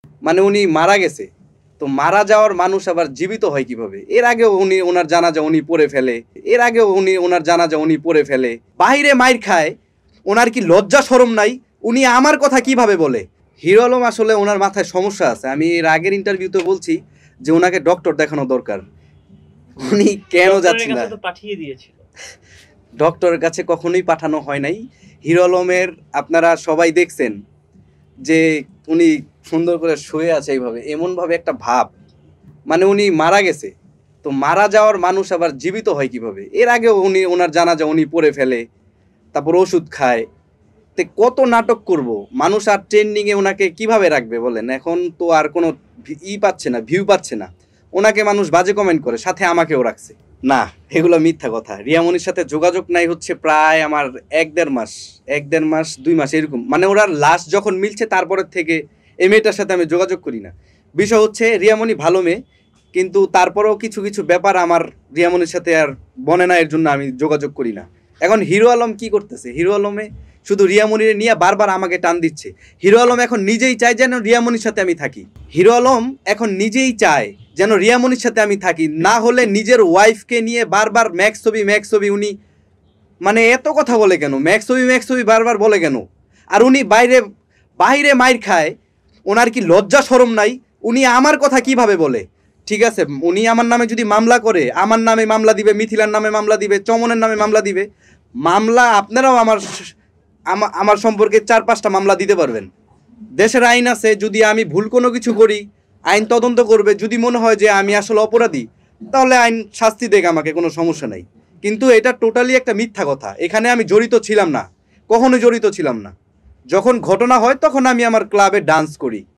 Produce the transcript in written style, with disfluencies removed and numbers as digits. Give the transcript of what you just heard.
মানে উনি মারা গেছে। তো মারা যাওয়ার মানুষ আবার জীবিত হয় কিভাবে? এর আগেও উনি ওনার জানাজা উনি পড়ে ফেলে। এর আগেও উনি ওনার জানাজা উনি পড়ে ফেলে। বাহিরে মাইর খায়। ওনার কি লজ্জা শরম নাই? উনি আমার কথা কিভাবে বলে? হিরো আলম আসলে ওনার মাথায় সমস্যা আছে। আমি এর আগের ইন্টারভিউতে বলছি যে ওনাকে ডক্টর দেখানো দরকার। উনি কেন ডক্টরের যাচ্ছেন না? কাছে তো পাঠিয়ে দিয়েছিল। ডক্টরের কাছে কখনোই পাঠানো হয় নাই। হিরো আলমের আপনারা সবাই দেখছেন যে উনি সুন্দর করে শুয়ে আছে এইভাবে, এমনভাবে একটা ভাব। মানে উনি মারা গেছে। তো মারা যাওয়ার মানুষ আবার জীবিত হয় কিভাবে? এর আগেও উনি ওনার জানাজা উনি পড়ে ফেলে। তারপর ওষুধ খায়। তে কত নাটক করব? মানুষ আর ট্রেন্ডিংয়ে ওনাকে কিভাবে রাখবে বলেন? এখন তো আর কোনো পাচ্ছে না, ভিউ পাচ্ছে না। ওনাকে মানুষ বাজে কমেন্ট করে, সাথে আমাকেও রাখছে। না, এগুলো মিথ্যা কথা। রিয়ামনির সাথে যোগাযোগ নাই হচ্ছে প্রায় আমার ১-১.৫ মাস। ১-১.৫ মাস, ২ মাস এরকম। মানে ওরা লাস্ট যখন মিলছে তারপরের থেকে এই মেয়েটার সাথে আমি যোগাযোগ করি না। বিষয় হচ্ছে রিয়ামনি ভালো মেয়ে, কিন্তু তারপরেও কিছু, কিছু ব্যাপার আমার রিয়ামনির সাথে আর বনে না, এর জন্য আমি যোগাযোগ করি না। এখন হিরো আলম কি করতেছে? হিরো আলমে শুধু রিয়ামনিরে নিয়ে বারবার আমাকে টান দিচ্ছে। হিরো আলম এখন নিজেই চায় যেন রিয়ামনির সাথে আমি থাকি। হিরো আলম এখন নিজেই চায় যেন রিয়ামনির সাথে আমি থাকি, না হলে নিজের ওয়াইফকে নিয়ে বারবার ম্যাক্স ছবি উনি মানে এত কথা বলে কেন? ম্যাক্স ছবি বারবার বলে কেন? আর উনি বাইরে মাইর খায়। ওনার কি লজ্জা শরম নাই? উনি আমার কথা কিভাবে বলে? ঠিক আছে, উনি আমার নামে যদি মামলা করে, আমার নামে মামলা দিবে, মিথিলার নামে মামলা দিবে, চমনের নামে মামলা দিবে। মামলা আপনারাও আমার সম্পর্কে ৪-৫টা মামলা দিতে পারবেন। দেশের আইন আছে, যদি আমি ভুল কোনো কিছু করি আইন তদন্ত করবে। যদি মনে হয় যে আমি আসলে অপরাধী, তাহলে আইন শাস্তি দেখ, আমাকে কোনো সমস্যা নাই। কিন্তু এটা টোটালি একটা মিথ্যা কথা। এখানে আমি জড়িত ছিলাম না, কখনো জড়িত ছিলাম না। যখন ঘটনা হয় তখন আমি আমার ক্লাবে ডান্স করি।